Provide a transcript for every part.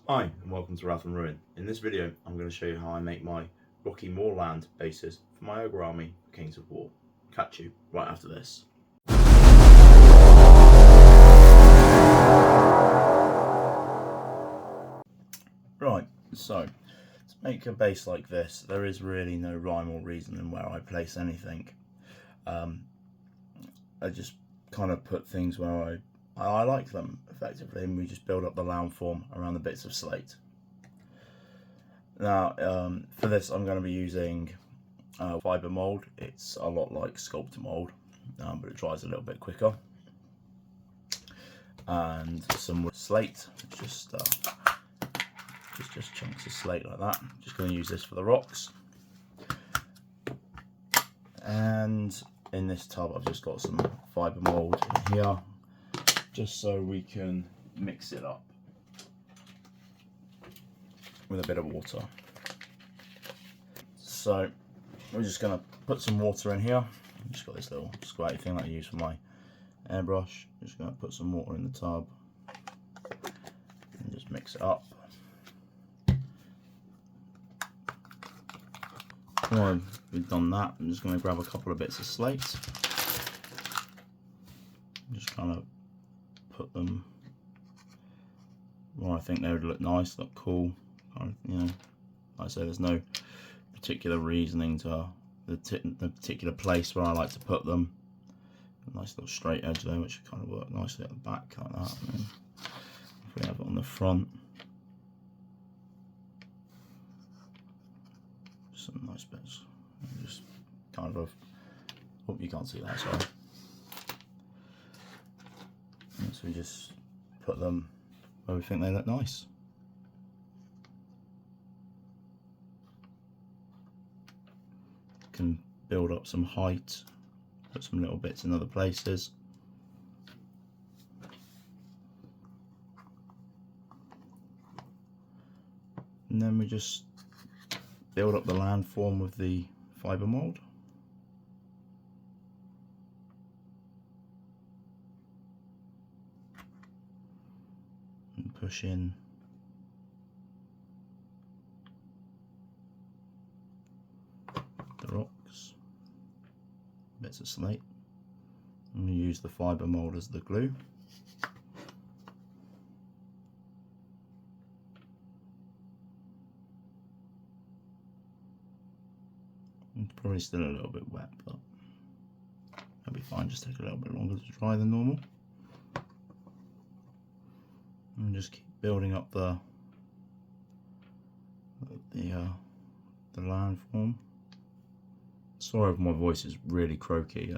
Hi and welcome to Wrath&Ruin. In this video I'm going to show you how I make my rocky moorland bases for my ogre army for Kings of War. Catch you right after this. Right, so to make a base like this there is really no rhyme or reason in where I place anything. I just kind of put things where I like them effectively, and we just build up the land form around the bits of slate. Now for this I'm going to be using fibre mould. It's a lot like sculptor mould, but it dries a little bit quicker. And some wood slate, just chunks of slate like that. Just going to use this for the rocks. And in this tub I've just got some fibre mould in here, just so we can mix it up with a bit of water. So we're just going to put some water in here. I've just got this little squirty thing that I use for my airbrush. I'm just going to put some water in the tub and just mix it up. When we've done that, I'm just going to grab a couple of bits of slate, just kind of put them where I think they would look nice, look cool. You know, like I say, there's no particular reasoning to the particular place where I like to put them. A nice little straight edge there, which kind of work nicely at the back like that. And then if we have it on the front, some nice bits. And just kind of, hope you can't see that, sorry. And so we just put them where we think they look nice. Can build up some height, put some little bits in other places. And then we just build up the landform with the fibre mould. And push in the rocks, bits of slate, and we use the fibre mould as the glue. It's probably still a little bit wet, but that'll be fine. Just take a little bit longer to dry than normal. And just keep building up the landform. Sorry if my voice is really croaky.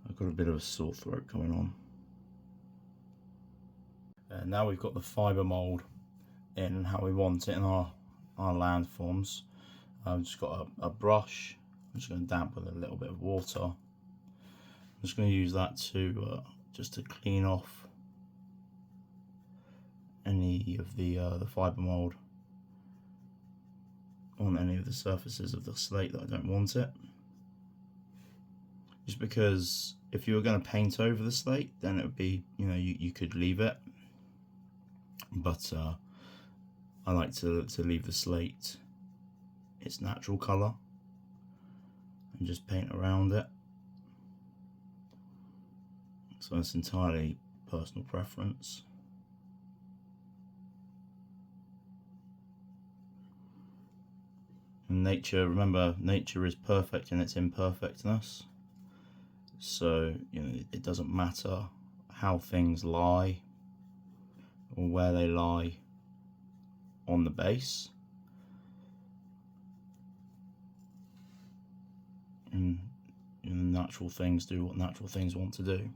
I've got a bit of a sore throat going on. Now we've got the fibre mould in how we want it in our landforms. I've just got a brush. I'm just going to damp with a little bit of water. I'm just going to use that to just to clean off any of the fibre mould on any of the surfaces of the slate that I don't want it. Just because if you were going to paint over the slate, then it would be, you know, you could leave it, but I like to leave the slate its natural colour and just paint around it. So it's entirely personal preference. And nature, remember, nature is perfect in its imperfectness. So, you know, it doesn't matter how things lie or where they lie on the base. And you know, natural things do what natural things want to do.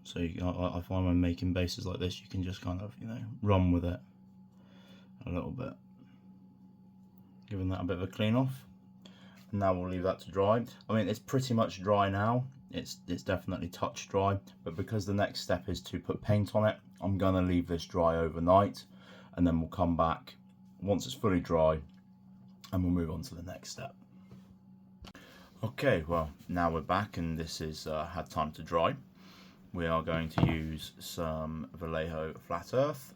So I find when making bases like this, you can just kind of, you know, run with it a little bit, giving that a bit of a clean off. And now we'll leave that to dry. I mean, it's pretty much dry now. It's definitely touch dry, but because the next step is to put paint on it, I'm gonna leave this dry overnight, and then we'll come back once it's fully dry and we'll move on to the next step. Okay, well, now we're back and this is had time to dry. we are going to use some Vallejo flat earth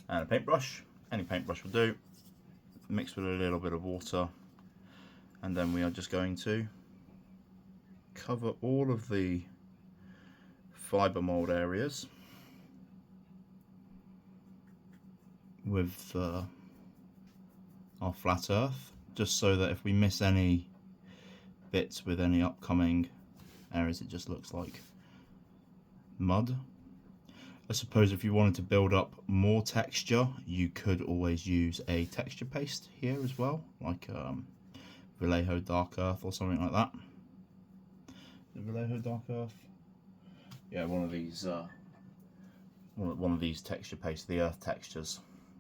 and a paintbrush. Any paintbrush will do, mixed with a little bit of water, and then we are just going to cover all of the fibre mould areas with our flat earth, just so that if we miss any bits with any upcoming areas, it just looks like mud. I suppose if you wanted to build up more texture, you could always use a texture paste here as well, like Vallejo Dark Earth or something like that. Vallejo Dark Earth? Yeah, one of these texture pastes, the earth textures.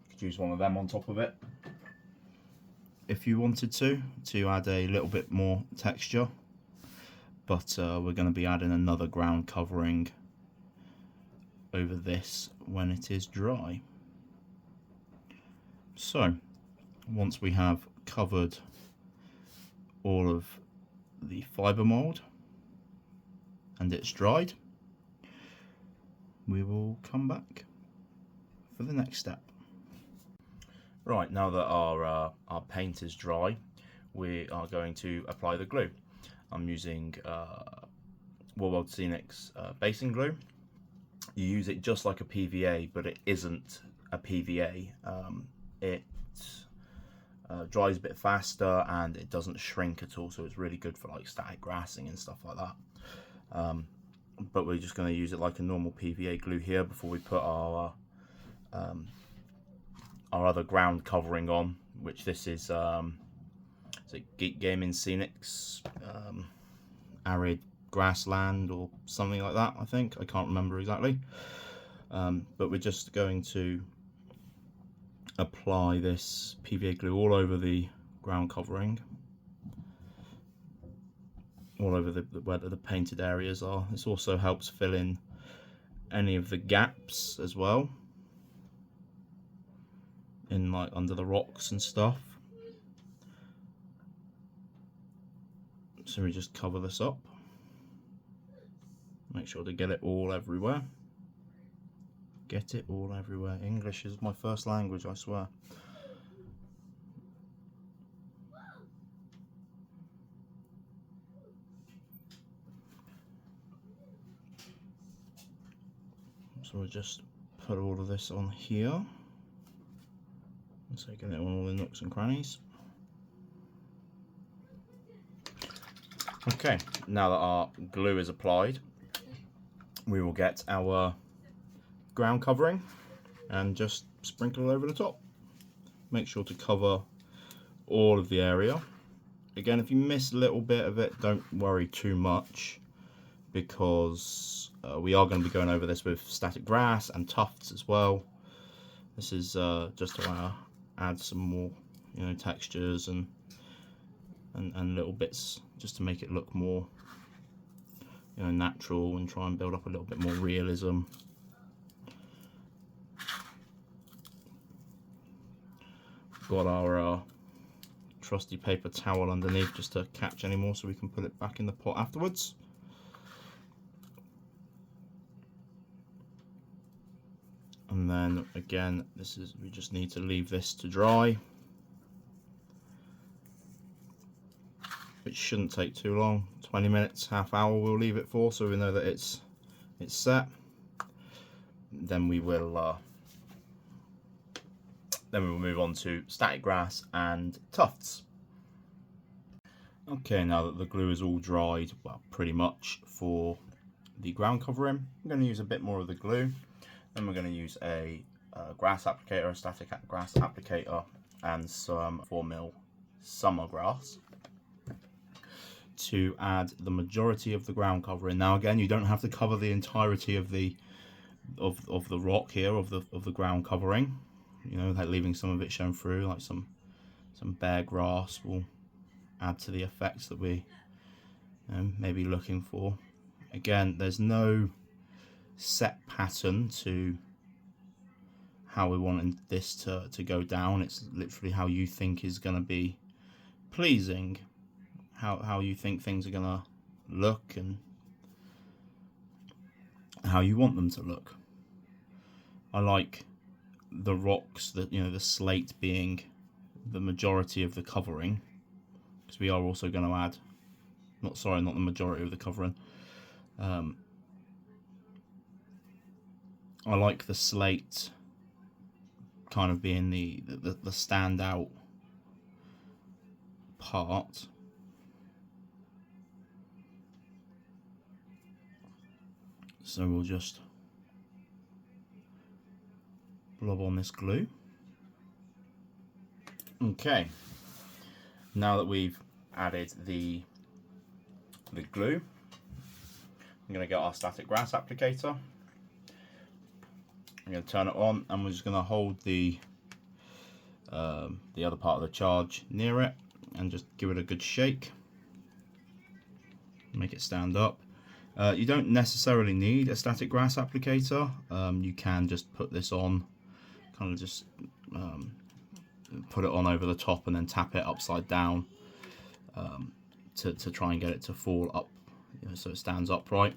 You could use one of them on top of it if you wanted to add a little bit more texture. But we're going to be adding another ground covering over this when it is dry. So once we have covered all of the fibre mould and it's dried, we will come back for the next step. Right, now that our paint is dry, we are going to apply the glue. I'm using Warworld Scenic's basing glue. You use it just like a PVA, but it isn't a PVA. It dries a bit faster and it doesn't shrink at all, so it's really good for like static grassing and stuff like that. But we're just going to use it like a normal PVA glue here before we put our other ground covering on, which this is Geek Gaming Scenic's Arid Grassland or something like that, I think. I can't remember exactly. But we're just going to apply this PVA glue all over the ground covering, all over where the painted areas are. This also helps fill in any of the gaps as well, in like under the rocks and stuff. So we just cover this up. Make sure to get it all everywhere. Get it all everywhere. English is my first language, I swear. So we'll just put all of this on here. So get it on all the nooks and crannies. Okay, now that our glue is applied, we will get our ground covering and just sprinkle it over the top. Make sure to cover all of the area. Again, if you miss a little bit of it, don't worry too much, because we are going to be going over this with static grass and tufts as well. This is just to add some more, textures and little bits, just to make it look more, natural, and try and build up a little bit more realism. Got our trusty paper towel underneath just to catch any more, so we can put it back in the pot afterwards. And then again, we just need to leave this to dry. It shouldn't take too long, 20 minutes, half hour we'll leave it for, so we know that it's set. Then we will move on to static grass and tufts. Okay, now that the glue is all dried, well, pretty much, for the ground covering, I'm going to use a bit more of the glue. Then we're going to use a grass applicator, a static grass applicator, and some 4mm summer grass to add the majority of the ground covering. Now again, you don't have to cover the entirety of the rock here, of the ground covering, like leaving some of it shown through, like some bare grass will add to the effects that we may be looking for. Again, there's no set pattern to how we want this to go down. It's literally how you think is going to be pleasing, how you think things are going to look, and how you want them to look. I like the rocks, that the slate being the majority of the covering, because we are also going to add, not the majority of the covering. I like the slate kind of being the standout part. So we'll just blob on this glue. Okay, now that we've added the glue, I'm going to get our static grass applicator. I'm going to turn it on, and we're just going to hold the other part of the charge near it and just give it a good shake. Make it stand up. You don't necessarily need a static grass applicator. You can just put this on, kind of just put it on over the top and then tap it upside down to try and get it to fall up, so it stands upright.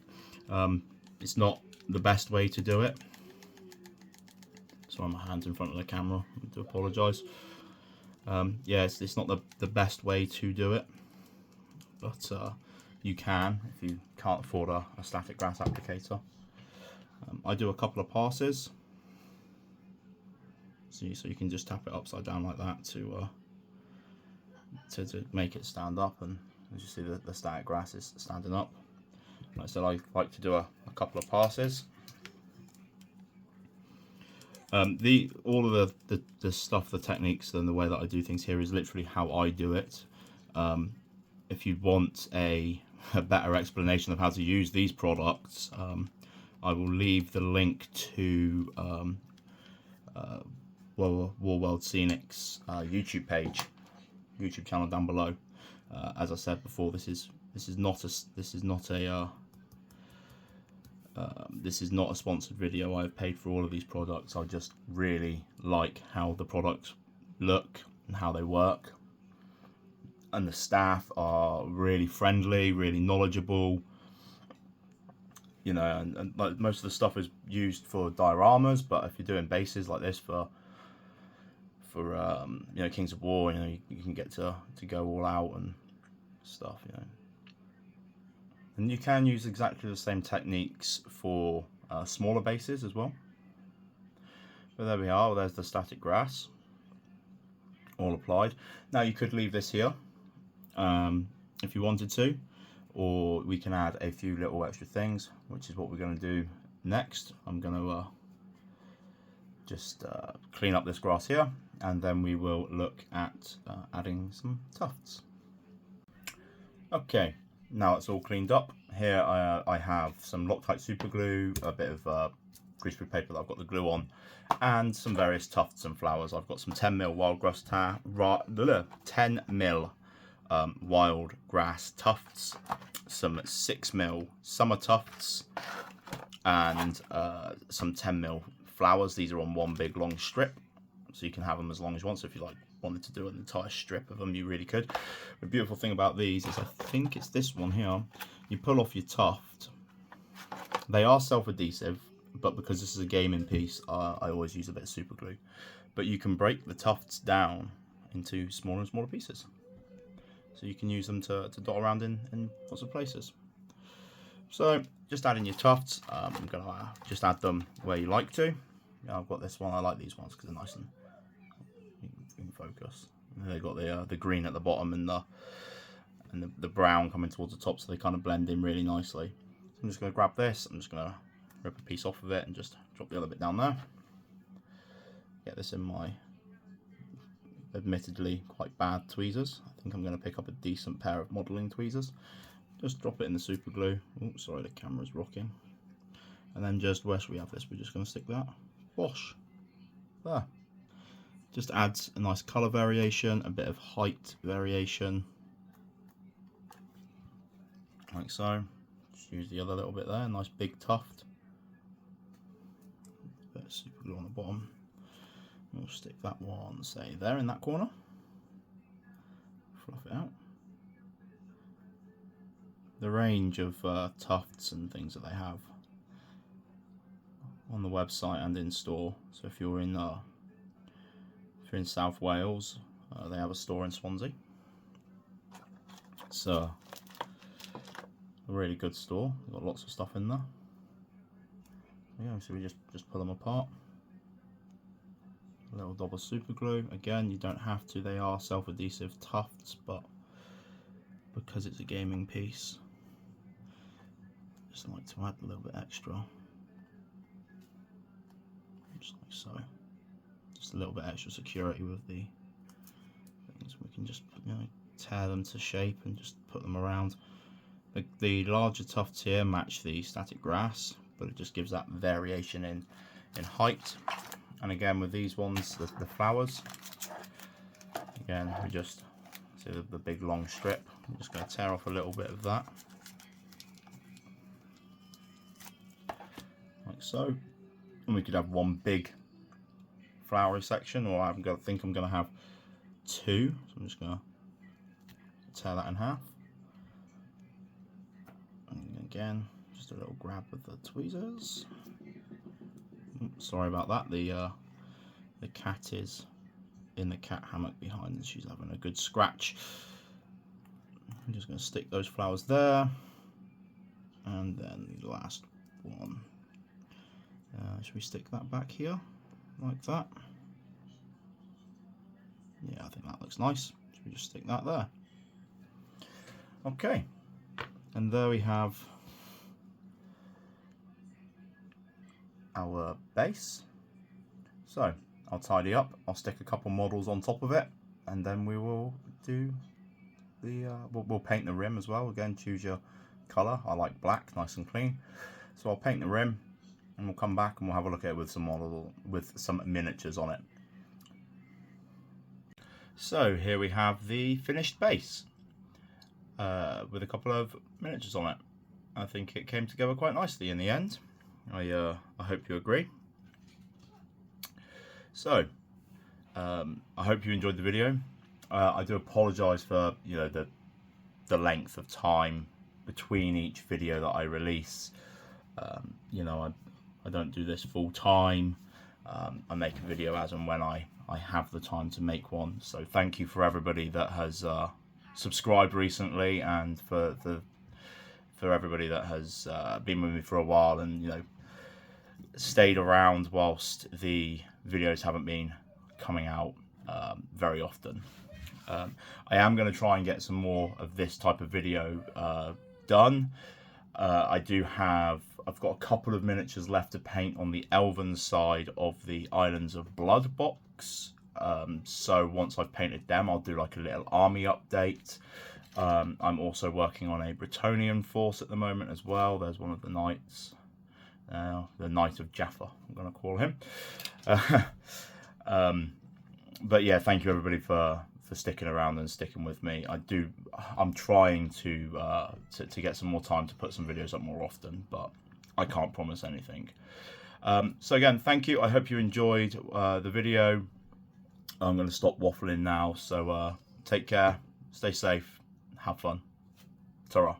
It's not the best way to do it. Sorry, my hand's in front of the camera. I do apologise. Yeah, it's not the best way to do it, but you can if you can't afford a static grass applicator. I do a couple of passes, so you can just tap it upside down like that to make it stand up, and as you see, the static grass is standing up. Like I said, I like to do a couple of passes. All of the stuff, the techniques, and the way that I do things here is literally how I do it. If you want a better explanation of how to use these products, I will leave the link to Warworld Scenic's YouTube channel down below. As I said before, this is not a sponsored video. I've paid for all of these products. I just really like how the products look and how they work, and the staff are really friendly, really knowledgeable. And like most of the stuff is used for dioramas, but if you're doing bases like this for Kings of War, you can get to go all out and stuff. And you can use exactly the same techniques for smaller bases as well. But there we are. There's the static grass all applied. Now you could leave this here if you wanted to, or we can add a few little extra things, which is what we're going to do next. I'm going to just clean up this grass here, and then we will look at adding some tufts. Okay, now it's all cleaned up. Here I have some Loctite super glue, a bit of greaseproof paper that I've got the glue on, and some various tufts and flowers. I've got some 10mm wild grass 10mm wild grass tufts, some 6mm summer tufts, and some 10mm flowers. These are on one big long strip, so you can have them as long as you want. So if you wanted to do an entire strip of them, you really could. The beautiful thing about these is, I think it's this one here, you pull off your tuft. They are self-adhesive, but because this is a gaming piece, I always use a bit of super glue. But you can break the tufts down into smaller and smaller pieces, so you can use them to dot around in lots of places. So just adding your tufts. I'm gonna just add them where you like to. I've got this one. I like these ones because they're nice and in focus. They've got the green at the bottom and the brown coming towards the top, so they kind of blend in really nicely. So I'm just going to grab this. I'm just going to rip a piece off of it and just drop the other bit down there. Get this in my admittedly quite bad tweezers. I think I'm going to pick up a decent pair of modelling tweezers. Just drop it in the super glue. Oh, sorry, the camera's rocking. And then just, where should we have this? We're just going to stick that. Wash. There. Just adds a nice colour variation, a bit of height variation. Like so. Just use the other little bit there, nice big tuft. Bit of super glue on the bottom. We'll stick that one, say, there in that corner. Fluff it out. The range of tufts and things that they have on the website and in store. So if you're in South Wales, they have a store in Swansea. It's a really good store. We've got lots of stuff in there. Yeah, so we just pull them apart. A little dab of super glue. Again, you don't have to. They are self-adhesive tufts, but because it's a gaming piece, I just like to add a little bit extra. Just like so. Just a little bit extra security with the things. We can just, you know, tear them to shape and just put them around. The larger tufts here match the static grass, but it just gives that variation in height. And again, with these ones, the flowers, again, we just see the big long strip. I'm just going to tear off a little bit of that, like so. And we could have one big flowery section, or I think I'm going to have two. So I'm just going to tear that in half. And again, just a little grab with the tweezers. Sorry about that. The cat is in the cat hammock behind, and she's having a good scratch. I'm just going to stick those flowers there, and then the last one. Should we stick that back here like that? Yeah, I think that looks nice. Should we just stick that there? Okay, and there we have our base. So I'll tidy up, I'll stick a couple models on top of it, and then we will do the we'll paint the rim as well. Again, choose your color. I like black, nice and clean. So I'll paint the rim, and we'll come back and we'll have a look at it with some miniatures on it. So here we have the finished base with a couple of miniatures on it. I think it came together quite nicely in the end. I hope you agree. So I hope you enjoyed the video. I do apologise for, you know, the length of time between each video that I release. You know, I don't do this full time. I make a video as and when I have the time to make one. So thank you for everybody that has subscribed recently, and for everybody that has been with me for a while and, you know, stayed around whilst the videos haven't been coming out very often. I am going to try and get some more of this type of video done. I've got a couple of miniatures left to paint on the elven side of the Islands of Blood box. So once I've painted them, I'll do like a little army update. I'm also working on a Bretonnian force at the moment as well. There's one of the knights, the Knight of Jaffa, I'm going to call him. But yeah, thank you everybody for sticking around and sticking with me. I'm trying to get some more time to put some videos up more often, but I can't promise anything. So again, thank you. I hope you enjoyed the video. I'm going to stop waffling now, so take care, stay safe, have fun. Ta-ra.